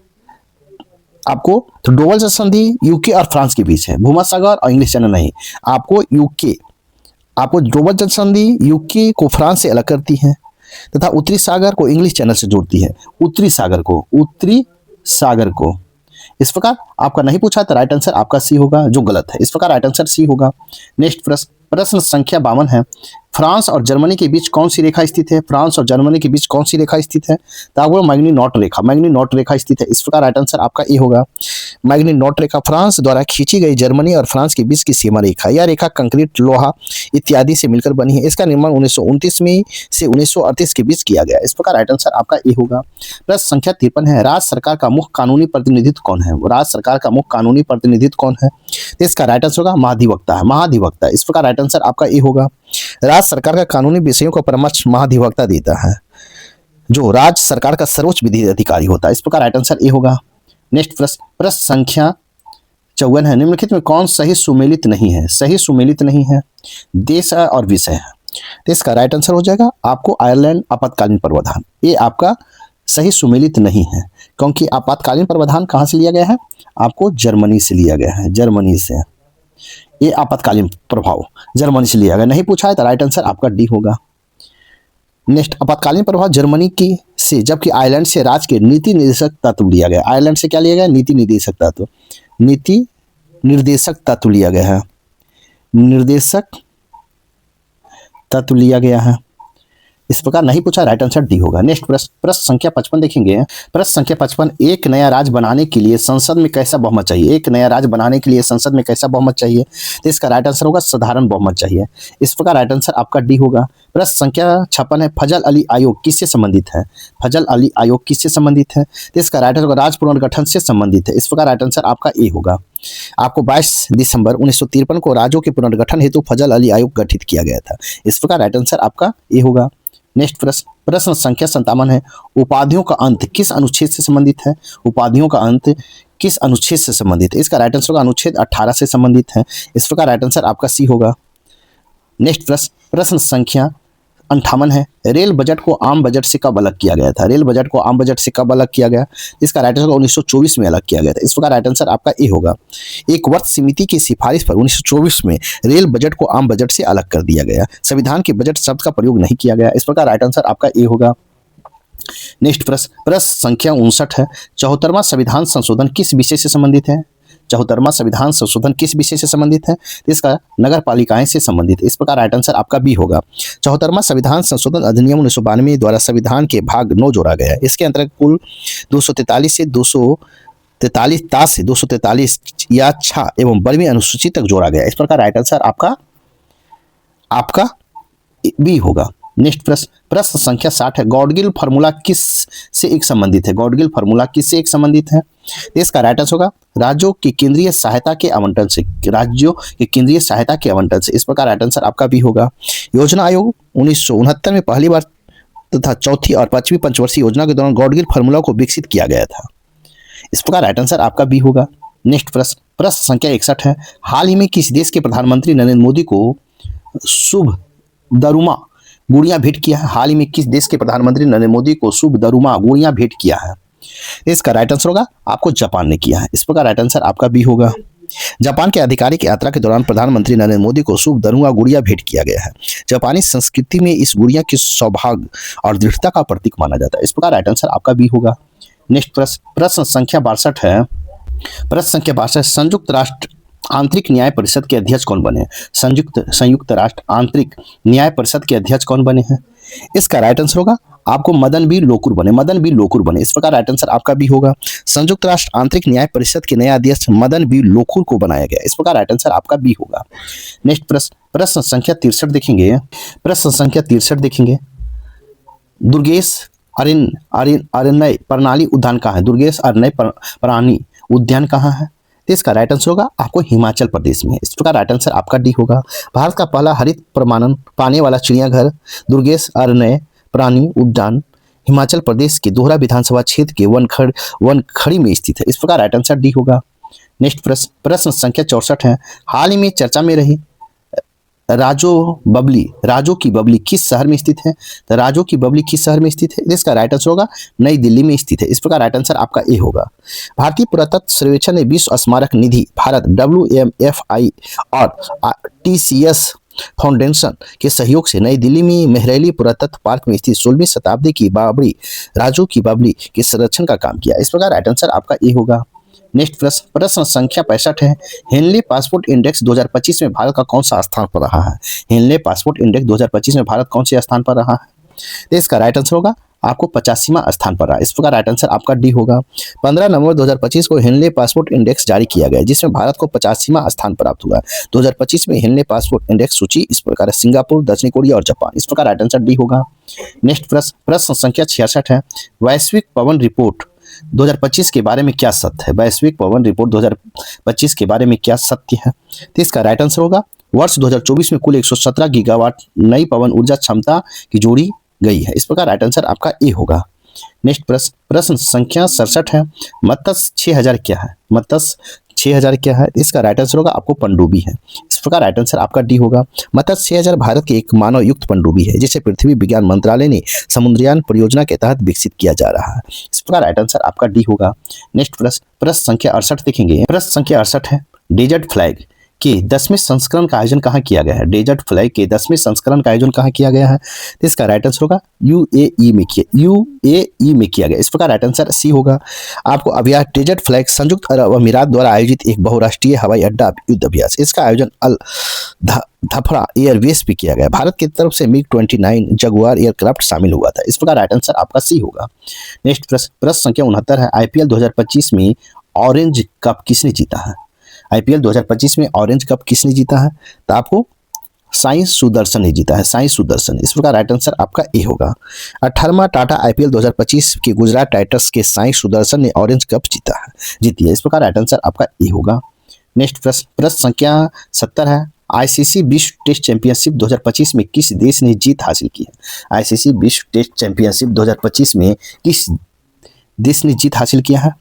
आपको, तो डोबर जल संधि यूके और फ्रांस के बीच है, भूमध्यसागर और इंग्लिश चैनल नहीं। आपको डोबर जल संधि यूके को फ्रांस से अलग करती है तथा उत्तरी सागर को इंग्लिश चैनल से जोड़ती है। उत्तरी सागर को। इस प्रकार आपका नहीं पूछा तो राइट आंसर आपका सी होगा, जो गलत है। इस प्रकार राइट आंसर सी होगा। नेक्स्ट प्रश्न संख्या 52 है, फ्रांस और जर्मनी के बीच कौन सी रेखा स्थित है? फ्रांस और जर्मनी के बीच कौन सी रेखा स्थित है? तो आपको मैग्नी-नॉट रेखा स्थित है। इस प्रकार राइट आंसर आपका ए होगा। मैग्नी-नॉट रेखा फ्रांस द्वारा खींची गई जर्मनी और फ्रांस के बीच की सीमा रेखा। यह रेखा कंक्रीट, लोहा इत्यादि से मिलकर बनी है। इसका निर्माण 1929 में से 1938 के बीच किया गया। इस प्रकार राइट आंसर आपका ए होगा। प्रश्न संख्या 53 है, राज्य सरकार का मुख्य कानूनी प्रतिनिधित्व कौन है? राज्य सरकार का मुख्य कानूनी प्रतिनिधित्व कौन है? तो इसका राइट आंसर होगा महाधिवक्ता। इस प्रकार राइट आंसर आपका ए होगा। राज्य सरकार का कानूनी विषयों को परामर्श महाधिवक्ता देता है, जो राज्य सरकार का सर्वोच्च विधि अधिकारी होता है। इस प्रकार राइट आंसर ए होगा। नेक्स्ट प्रश्न संख्या 54 है, निम्नलिखित में कौन सही सुमेलित नहीं है? देश और विषय है। तो इसका राइट आंसर हो जाएगा आपको आयरलैंड आपातकालीन प्रावधान। ये आपका सही सुमेलित नहीं है क्योंकि आपातकालीन प्रावधान कहाँ से लिया गया है? आपको जर्मनी से लिया गया है, जर्मनी से। ये आपातकालीन प्रभाव जर्मनी से लिया गया। नहीं पूछा है तो राइट आंसर आपका डी होगा। नेक्स्ट, आपातकालीन प्रभाव जर्मनी की से, जबकि आयरलैंड से राज्य के नीति निर्देशक तत्व लिया गया। आयरलैंड से क्या लिया गया? नीति निर्देशक तत्व लिया गया है। इस प्रकार नहीं पूछा, राइट आंसर डी होगा। नेक्स्ट प्रश्न संख्या 55 देखेंगे। प्रश्न संख्या 55, एक नया राज्य बनाने के लिए संसद में कैसा बहुमत चाहिए? एक नया राज्य बनाने के लिए संसद में कैसा बहुमत चाहिए? तो इसका राइट आंसर होगा साधारण बहुमत चाहिए। इस प्रकार राइट आंसर आपका डी होगा। प्रश्न संख्या 56 है, फजल अली आयोग किससे संबंधित है? फजल अली आयोग किससे संबंधित है? तो इसका राइट आंसर राज्य पुनर्गठन से संबंधित है। इस प्रकार राइट आंसर आपका ए होगा। आपको 22 दिसंबर 1953 को राज्यों के पुनर्गठन हेतु फजल अली आयोग गठित किया गया था। इस प्रकार राइट आंसर आपका ए होगा। नेक्स्ट प्रश्न संख्या 57 है, उपाधियों का अंत किस अनुच्छेद से संबंधित है? उपाधियों का अंत किस अनुच्छेद से संबंधित है? इसका राइट आंसर होगा अनुच्छेद 18 से संबंधित है। इस प्रकार राइट आंसर आपका सी होगा। नेक्स्ट प्रश्न संख्या 58 है, रेल बजट को आम बजट से कब अलग किया गया था? रेल बजट को आम बजट से कब अलग किया गया? इसका राइट आंसर 1924 में अलग किया गया था। इस प्रकार राइट आंसर आपका ए होगा। एक वर्ष समिति की सिफारिश पर 1924 में रेल बजट को आम बजट से अलग कर दिया गया। संविधान के बजट शब्द का प्रयोग नहीं किया गया। इस प्रकार राइट आंसर आपका ए होगा। नेक्स्ट प्रश्न संख्या 59 है, 74वां संविधान संशोधन किस विषय से संबंधित है? 74वां संविधान संशोधन किस विषय से संबंधित है? इसका नगर पालिकाएं से संबंधित है। इस प्रकार राइट आंसर आपका बी होगा। 74वां संविधान संशोधन अधिनियम 1992 द्वारा संविधान के भाग 9 जोड़ा गया है। इसके अंतर्गत कुल 243 से 243 या 6 एवं 12वीं अनुसूची तक जोड़ा गया है। इस प्रकार राइट आंसर आपका बी होगा। नेक्स्ट प्रश्न संख्या 60 है, गॉडगिल फार्मूला किस से एक संबंधित है? गॉडगिल फार्मूला किस से एक संबंधित है? इसका राइट आंसर होगा राज्यों की केंद्रीय सहायता के आवंटन से। राज्यों के केंद्रीय सहायता के आवंटन से। इस प्रकार राइट आंसर आपका भी होगा। योजना आयोग 1969 में पहली बार तथा चौथी और 5वीं पंचवर्षीय योजना के दौरान गॉडगिल फार्मूला को विकसित किया गया था। इस प्रकार राइट आंसर आपका भी होगा। नेक्स्ट प्रश्न संख्या 61 है, हाल ही में किस देश के प्रधानमंत्री नरेंद्र मोदी को शुभ दरुमा गुड़िया भेंट किया है? हाल ही में किस देश के प्रधानमंत्री नरेंद्र मोदी को शुभ दरुमा गुड़िया भेंट किया है? इसका राइट आंसर होगा आपको जापान ने किया है। इस प्रकार राइट आंसर आपका भी होगा। जापान के आधिकारिक यात्रा के दौरान प्रधानमंत्री नरेंद्र मोदी को शुभ दरुमा गुड़िया भेंट किया गया है। जापानी संस्कृति में इस गुड़िया की सौभाग्य और दृढ़ता का प्रतीक माना जाता है। इस प्रकार राइट आंसर आपका भी होगा। नेक्स्ट प्रश्न संख्या 62 है। प्रश्न संख्या 62, संयुक्त राष्ट्र आंतरिक न्याय परिषद के अध्यक्ष कौन बने? संयुक्त राष्ट्र आंतरिक न्याय परिषद के अध्यक्ष कौन बने हैं? इसका राइट आंसर होगा आपको मदन बी लोकुर बने। इस प्रकार राइट आंसर आपका भी होगा। संयुक्त राष्ट्र आंतरिक न्याय परिषद के नए अध्यक्ष मदन बी लोकुर को बनाया गया। इस प्रकार राइट आंसर आपका भी होगा। नेक्स्ट प्रश्न संख्या 63 देखेंगे। प्रश्न संख्या 63 देखेंगे, दुर्गेश अरण्य प्रणाली उद्यान कहाँ है? दुर्गेश अरण्य प्राणी उद्यान कहाँ है? तो इसका राइट आंसर होगा आपको हिमाचल प्रदेश में। इस प्रकार राइट आंसर आपका डी होगा। भारत का पहला हरित प्रमाणन पाने वाला चिड़ियाघर दुर्गेश अरण्य प्राणी उद्यान हिमाचल प्रदेश के दोहरा विधानसभा क्षेत्र के वनखड़ी में स्थित है। इस प्रकार राइट आंसर डी होगा। नेक्स्ट प्रश्न संख्या 64 है, हाल ही में चर्चा में रही राजो की बबली किस शहर में स्थित है? तो राजो की बबली किस शहर में स्थित है? इसका राइट आंसर होगा नई दिल्ली में स्थित है। इस प्रकार राइट आंसर आपका ए होगा। भारतीय पुरातत्व सर्वेक्षण ने विश्व स्मारक निधि भारत WMFI और TCS फाउंडेशन के सहयोग से नई दिल्ली में मेहरैली पुरातत्व पार्क में स्थित 16वीं शताब्दी की बाबरी राजो की बबली के संरक्षण का काम किया। इस प्रकार राइट आंसर आपका ए होगा। नेक्स्ट प्रश्न संख्या 65 है, हेनले पासपोर्ट इंडेक्स 2025 में भारत का कौन सा स्थान पर रहा है? हेनले पासपोर्ट इंडेक्स 2025 में भारत कौन से स्थान पर रहा है? तो इसका राइट आंसर होगा आपको 85वां स्थान पर रहा। इस प्रकार राइट आंसर आपका डी होगा। 15 नवंबर 2025 को हेनले पासपोर्ट इंडेक्स जारी किया गया, जिसमें भारत को 85वां स्थान प्राप्त हुआ। 2025 में हेनले पासपोर्ट इंडेक्स सूची इस प्रकार है, सिंगापुर, दक्षिण कोरिया और जापान। इस प्रकार राइट आंसर डी होगा। नेक्स्ट प्रश्न संख्या 66 है, वैश्विक पवन रिपोर्ट 2025 के बारे में क्या सत्य है? वैश्विक पवन रिपोर्ट 2025 के बारे में क्या सत्य है? तो इसका राइट आंसर होगा वर्ष 2024 में कुल 117 गीगावाट नई पवन ऊर्जा क्षमता की जोड़ी गई है। इस प्रकार राइट आंसर आपका ए होगा। नेक्स्ट प्रश्न संख्या 67 है, मत्स्य 6000 क्या है? मत्स्य 6000 क्या है? इसका राइट आंसर होगा आपको पनडुब्बी है। इस प्रकार राइट आंसर आपका डी होगा। मत्स्य 6000 भारत के एक मानव युक्त पनडुब्बी है, जिसे पृथ्वी विज्ञान मंत्रालय ने समुद्रयान परियोजना के तहत विकसित किया जा रहा है। इस प्रकार राइट आंसर आपका डी होगा। नेक्स्ट प्रश्न संख्या 68 देखेंगे। प्रश्न संख्या 68 है, डेजर्ट फ्लैग के 10वें संस्करण का आयोजन कहाँ किया गया है? डेजर्ट फ्लैग के 10वें संस्करण का आयोजन कहाँ किया गया है? तो इसका राइट आंसर होगा यूएई में किया गया। इस प्रकार राइट आंसर सी होगा। आपको अभ्यास डेजर्ट फ्लैग संयुक्त अरब अमीरात द्वारा आयोजित एक बहुराष्ट्रीय हवाई अड्डा युद्ध अभ्यास, इसका आयोजन अल धफरा एयरवेस पे किया गया। भारत की तरफ से मिग 29 जगुआर एयरक्राफ्ट शामिल हुआ था। इस प्रकार राइट आंसर आपका सी होगा। नेक्स्ट प्रश्न संख्या 69 है, आईपीएल 2025 में ऑरेंज कप किसने जीता है? आईपीएल 2025 में ऑरेंज कप किसने जीता है? तो आपको साई सुदर्शन ने जीता है, साई सुदर्शन। इस प्रकार राइट आंसर आपका ए होगा। 18वां टाटा आईपीएल 2025 के गुजरात टाइटंस के साई सुदर्शन ने ऑरेंज कप जीती है। इस प्रकार राइट आंसर आपका ए होगा। नेक्स्ट प्रश्न संख्या 70 है, आईसीसी विश्व टेस्ट चैंपियनशिप 2025 में किस देश ने जीत हासिल की है? आईसीसी विश्व टेस्ट चैंपियनशिप 2025 में किस देश ने जीत हासिल किया है?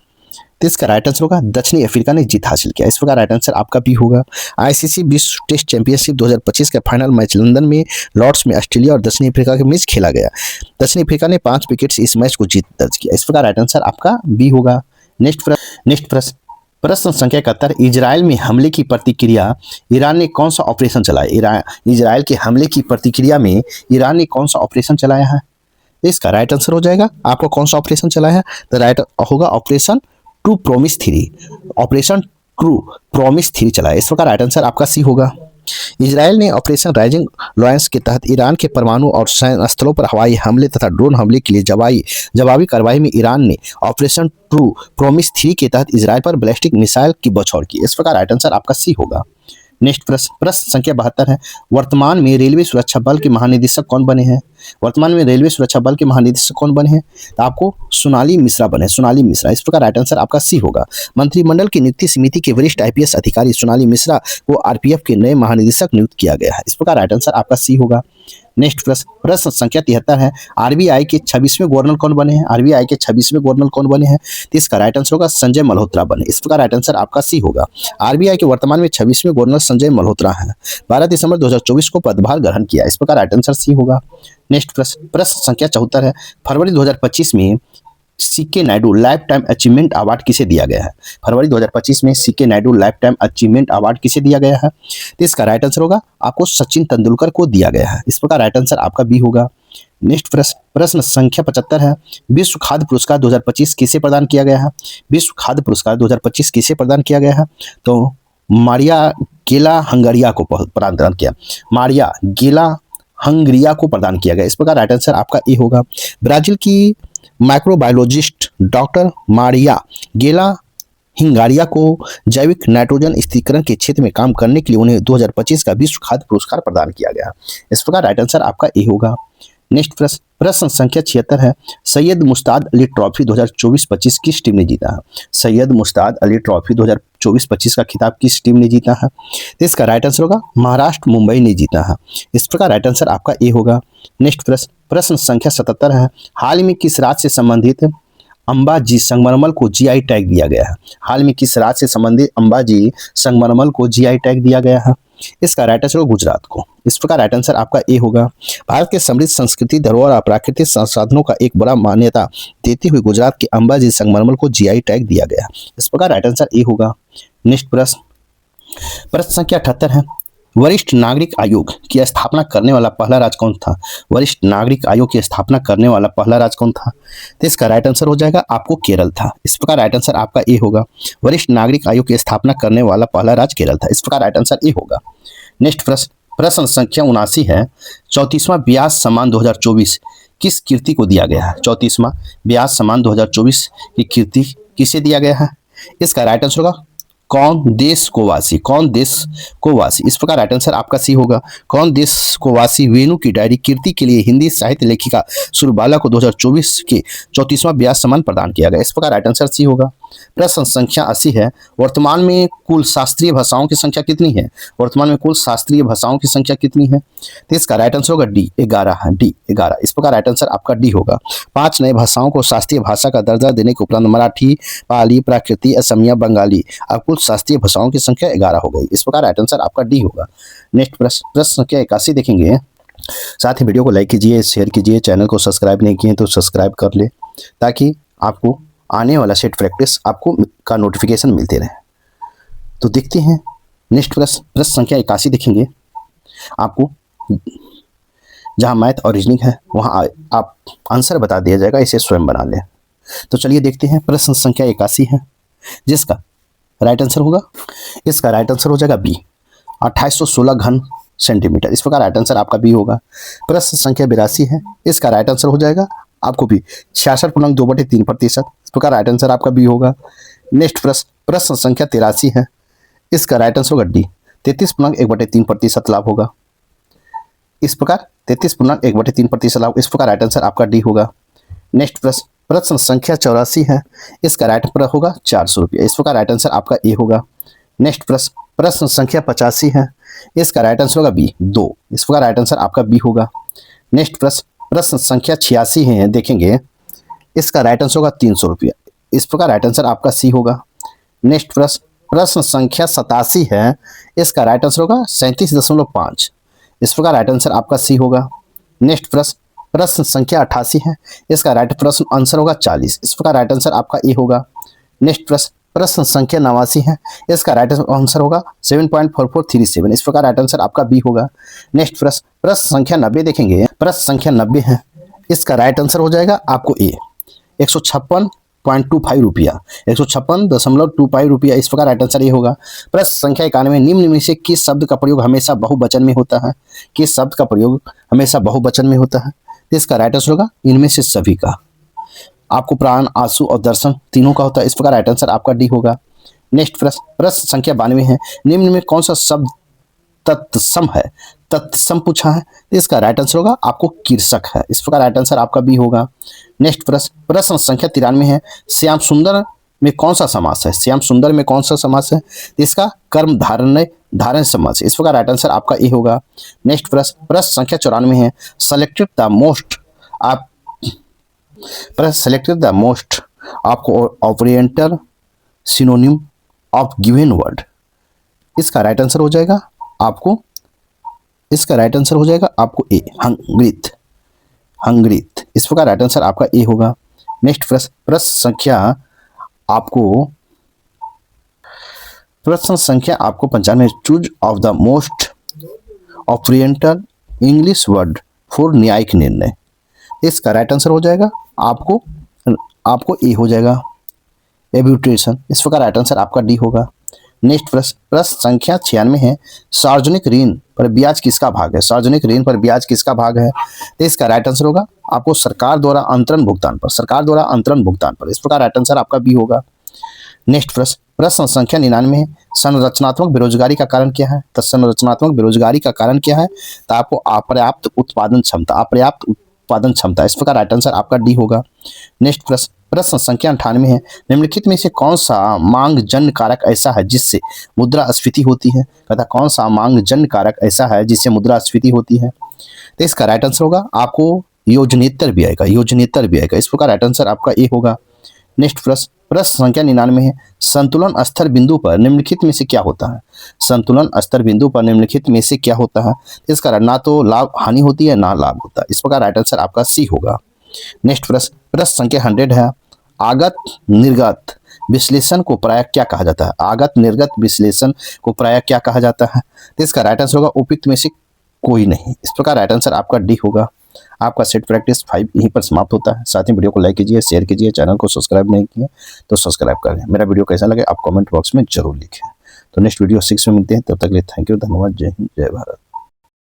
तो इसका राइट आंसर होगा दक्षिणी अफ्रीका ने जीत हासिल किया। इस प्रकार राइट आंसर आपका भी होगा। आईसीसी विश्व टेस्ट चैंपियनशिप 2025 का फाइनल मैच लंदन में लॉर्ड्स में ऑस्ट्रेलिया और दक्षिणी अफ्रीका के बीच खेला गया। दक्षिणी अफ्रीका ने 5 विकेट से इस मैच को जीत दर्ज किया। इस प्रकार राइट आंसर आपका बी होगा। नेक्स्ट प्रश्न संख्या 71, इजराइल में हमले की प्रतिक्रिया ईरान ने कौन सा ऑपरेशन चलाया? इजराइल के हमले की प्रतिक्रिया में ईरान ने कौन सा ऑपरेशन चलाया है? इसका राइट आंसर हो जाएगा आपको कौन सा ऑपरेशन चलाया है? तो राइट होगा operation true promise 3। Operation true promise 3 चलाया। इस प्रकार राइट आंसर आपका सी होगा। इजराइल ने ऑपरेशन राइजिंग लॉयंस के तहत ईरान के परमाणु और सैन्य स्थलों पर हवाई हमले तथा ड्रोन हमले के लिए जवाबी कार्रवाई में ईरान ने ऑपरेशन ट्रू प्रॉमिस 3 के तहत इजराइल पर बैलिस्टिक मिसाइल की बौछार की। इस प्रकार राइट आंसर आपका सी होगा। नेक्स्ट प्रश्न संख्या 72 है, वर्तमान में रेलवे सुरक्षा बल के महानिदेशक कौन बने हैं? वर्तमान में रेलवे सुरक्षा बल के महानिदेशक कौन बने हैं? तो आपको सोनाली मिश्रा बने, सोनाली मिश्रा। इस प्रकार राइट आंसर आपका सी होगा। मंत्रिमंडल की नियुक्ति समिति के वरिष्ठ आईपीएस अधिकारी सोनाली मिश्रा को आरपीएफ के नए महानिदेशक नियुक्त किया गया है। इस प्रकार राइट आंसर आपका सी होगा। नेक्स्ट प्रश्न संख्या 73 है, आरबीआई के 26वें गवर्नर कौन बने हैं? आरबीआई के 26वें गवर्नर कौन बने हैं? तो इसका राइट आंसर होगा संजय मल्होत्रा बने। इस प्रकार राइट आंसर आपका सी होगा। आरबीआई के वर्तमान में 26वें गवर्नर संजय मल्होत्रा हैं। 12 दिसंबर 2024 को पदभार ग्रहण किया। इस प्रकार राइट आंसर सी होगा। नेक्स्ट प्रश्न संख्या 74 है, फरवरी 2025 में CK Nayudu life time achievement award किसे दिया गया है? फरवरी 2025 में CK Nayudu life time achievement award किसे दिया गया है? तो इसका राइट आंसर होगा आपको सचिन तेंदुलकर को दिया गया है। इस प्रकार राइट आंसर आपका बी होगा। नेक्स्ट प्रश्न संख्या 75 है, विश्व खाद्य पुरस्कार 2025 किसे प्रदान किया गया है? विश्व खाद्य पुरस्कार 2025 किसे प्रदान किया गया है? तो मारिया गेला हंगरिया को प्रदान किया। मारिया गेला हंगरिया को प्रदान किया गया। इस प्रकार राइट आंसर आपका ए होगा। ब्राजील की माइक्रोबायोलॉजिस्ट डॉक्टर मारिया गेला हिंगारिया को जैविक नाइट्रोजन स्थिरीकरण के क्षेत्र में काम करने के लिए उन्हें 2025 का विश्व खाद्य पुरस्कार प्रदान किया गया। इस प्रकार राइट आंसर आपका ए होगा। नेक्स्ट प्रश्न संख्या 76 है, सैयद मुश्ताक अली ट्रॉफी 2024-25 किस टीम ने जीता है? सैयद मुश्ताक अली ट्रॉफी 2024-25 का खिताब किस टीम ने जीता है? इसका राइट आंसर होगा महाराष्ट्र मुंबई ने जीता है। इस प्रकार राइट आंसर आपका ए होगा। नेक्स्ट प्रश्न संख्या 77 है, हाल में किस राज्य से संबंधित अंबाजी संगमरमर को जीआई टैग दिया गया है? हाल में किस राज्य से संबंधित अंबाजी संगमरमर को जीआई टैग दिया गया है? इसका राइट आंसर होगा गुजरात को। इस प्रकार राइट आंसर आपका ए होगा। भारत के समृद्ध संस्कृति धरोहर और प्राकृतिक संसाधनों का एक बड़ा मान्यता देते हुए गुजरात के अंबाजी संगमरमर को जीआई टैग दिया गया। इस प्रकार राइट आंसर ए होगा। नेक्स्ट प्रश्न संख्या 78 है, वरिष्ठ नागरिक आयोग की स्थापना करने वाला पहला राज्य कौन था? वरिष्ठ नागरिक आयोग की स्थापना करने वाला पहला राज्य कौन था? तो इसका राइट आंसर हो जाएगा आपको केरल था। इस प्रकार राइट आंसर आपका ए होगा। वरिष्ठ नागरिक आयोग की स्थापना करने वाला पहला राज्य केरल था। इस प्रकार राइट आंसर ए होगा। नेक्स्ट प्रश्न संख्या 79 है, 34वां ब्याज सम्मान 2024 किस कीर्ति को दिया गया है? 34वां ब्याज सम्मान 2024 की कीर्ति किसे दिया गया है? इसका राइट आंसर होगा कौन देश को वासी, कौन देश को वासी। इस प्रकार राइट आंसर आपका सी होगा। कौन देश को वासी वेणु की डायरी कीर्ति के लिए हिंदी साहित्य लेखिका सुरबाला को 2024 के 34वां ब्याज सम्मान प्रदान किया गया। इस प्रकार राइट आंसर सी होगा। प्रश्न संख्या 80 है, वर्तमान में कुल शास्त्रीय भाषाओं की संख्या कितनी है? वर्तमान में कुल शास्त्रीय भाषाओं की संख्या कितनी है? तो इसका राइट आंसर होगा डी 11 है। डी 11। इस प्रकार राइट आंसर आपका डी होगा। 5 नए भाषाओं को शास्त्रीय भाषा का दर्जा देने के उपरांत मराठी, पाली, प्राकृतिक, असमिया, बंगाली अब कुल शास्त्रीय भाषाओं की संख्या 11 हो गई। इस प्रकार राइट आंसर आपका डी होगा। नेक्स्ट प्रश्न संख्या 81 देखेंगे। साथ ही वीडियो को लाइक कीजिए, शेयर कीजिए, चैनल को सब्सक्राइब नहीं किए तो सब्सक्राइब कर ले ताकि आपको आने वाला सेट प्रैक्टिस आपको का नोटिफिकेशन मिलते रहे। तो देखते हैं नेक्स्ट प्रश्न संख्या 81 देखेंगे। आपको जहाँ मैथ और रीजनिंग है वहाँ आप आंसर बता दिया जाएगा, इसे स्वयं बना लें। तो चलिए देखते हैं। प्रश्न संख्या 81 है जिसका राइट आंसर होगा, इसका राइट आंसर हो जाएगा बी, 2816 घन सेंटीमीटर। इस प्रकार राइट आंसर आपका बी होगा। प्रश्न संख्या 82 है, इसका राइट आंसर हो जाएगा आपको बी, 66.2/3%। इस प्रकार राइट आंसर आपका बी होगा। नेक्स्ट प्रश्न संख्या 83 है, इसका राइट आंसर होगा डी, 33.1/3% लाभ होगा। इस प्रकार 33.1/3% लाभ, इस प्रकार राइट आंसर आपका डी होगा। नेक्स्ट प्रश्न संख्या 84 है, इसका राइट आंसर होगा 400 रुपये। इस प्रकार राइट आंसर आपका ए होगा। नेक्स्ट प्रश्न संख्या 85 है, इसका राइट आंसर होगा बी, 2। इस प्रकार राइट आंसर आपका बी होगा। नेक्स्ट प्रश्न संख्या 86 है, देखेंगे इसका राइट आंसर होगा 300 रुपये। इस प्रकार राइट आंसर आपका सी होगा। नेक्स्ट प्रश्न संख्या 87 है, इसका राइट आंसर होगा 37.5। इस प्रकार राइट आंसर आपका सी होगा। नेक्स्ट प्रश्न संख्या 88 है, इसका राइट प्रश्न आंसर होगा 40। इस प्रकार राइट आंसर आपका ए होगा। नेक्स्ट प्रश्न संख्या 89 है, इसका राइट आंसर होगा 7.4437। इस प्रकार राइट आंसर आपका बी होगा। नेक्स्ट प्रश्न संख्या 90 देखेंगे। प्रश्न संख्या 90 है, इसका राइट आंसर हो जाएगा आपको ए, 156.25 रुपया, 156.25 रुपया। इस प्रकार राइट आंसर ये होगा। प्रश्न संख्या 91, निम्न में से किस शब्द का प्रयोग हमेशा बहुवचन में होता है? किस शब्द का प्रयोग हमेशा बहुवचन में होता है? इसका राइट आंसर होगा इनमें से सभी का। आपको प्राण, आंसू और दर्शन तीनों का होता है। इस प्रकार राइट आंसर आपका डी होगा। नेक्स्ट प्रश्न संख्या 92 है, निम्न में कौन सा शब्द तत्सम है? तत्सम पूछा है, इसका राइट आंसर होगा आपको कीर्षक है। इस प्रकार राइट आंसर आपका बी होगा। नेक्स्ट प्रश्न संख्या 93 है, श्याम सुंदर में कौन सा समास है? श्याम सुंदर में कौन सा समास है? इसका कर्म धारण समास है। इस प्रकार राइट आंसर आपका ए होगा। नेक्स्ट प्रश्न संख्या 94 है, सेलेक्टेड द मोस्ट आप सेलेक्टेड द मोस्ट आपको oriental synonym of given word. इसका राइट आंसर हो जाएगा आपको, इसका राइट आंसर हो जाएगा आपको ए, हंग्रित, हंग्रित। इस प्रकार राइट आंसर आपका ए होगा। नेक्स्ट प्रश्न संख्या आपको 95, choose of the most oriental English word for न्यायिक निर्णय। इसका राइट आंसर हो जाएगा आपको ए हो जाएगा, एब्यूटेशन। इस प्रकार राइट आंसर आपका डी होगा। नेक्स्ट प्रश्न संख्या 96 है, सार्वजनिक ऋण पर ब्याज किसका भाग है? सार्वजनिक ऋण पर ब्याज किसका भाग है? तो इसका राइट आंसर होगा आपको सरकार द्वारा अंतरण भुगतान पर, सरकार द्वारा अंतरण भुगतान पर। इस प्रकार राइट आंसर आपका बी होगा। नेक्स्ट प्रश्न संख्या 99 है, संरचनात्मक बेरोजगारी का कारण क्या है? तो संरचनात्मक बेरोजगारी का कारण क्या है? तो आपको अपर्याप्त उत्पादन क्षमता, अपर्याप्त उत्पादन क्षमता। इस प्रकार राइट आंसर आपका डी होगा। नेक्स्ट प्रश्न संख्या 98 है, निम्नलिखित में से कौन सा मांग जन्य कारक ऐसा है जिससे मुद्रास्फीति होती है? कहता कौन सा मांग जन्य कारक ऐसा है जिससे मुद्रास्फीति होती है? तो इसका राइट आंसर होगा आपको योजनेतर व्यय का, योजनेतर व्यय का। इस प्रकार राइट आंसर आपका ए होगा। नेक्स्ट प्रश्न संख्या 99 है, संतुलन स्तर बिंदु पर निम्नलिखित में से क्या होता है? संतुलन स्तर बिंदु पर निम्नलिखित में से क्या होता है? इसका ना तो लाभ हानि होती है ना लाभ होता है। इस प्रकार राइट आंसर आपका सी होगा। नेक्स्ट प्रश्न संख्या 100 है, आगत निर्गत विश्लेषण को प्रायः क्या कहा जाता है? आगत निर्गत विश्लेषण को प्रायः क्या कहा जाता है? तो इसका राइट आंसर होगा उपयुक्त में से कोई नहीं। इस प्रकार राइट आंसर आपका डी होगा। आपका सेट प्रैक्टिस 5 यहीं पर समाप्त होता है। साथ ही वीडियो को लाइक कीजिए, शेयर कीजिए, चैनल को सब्सक्राइब नहीं किए तो सब्सक्राइब करें। मेरा वीडियो कैसा लगे आप कमेंट बॉक्स में जरूर लिखें। तो नेक्स्ट वीडियो 6 में मिलते हैं, तब तक के लिए थैंक यू, धन्यवाद, जय हिंद, जय भारत।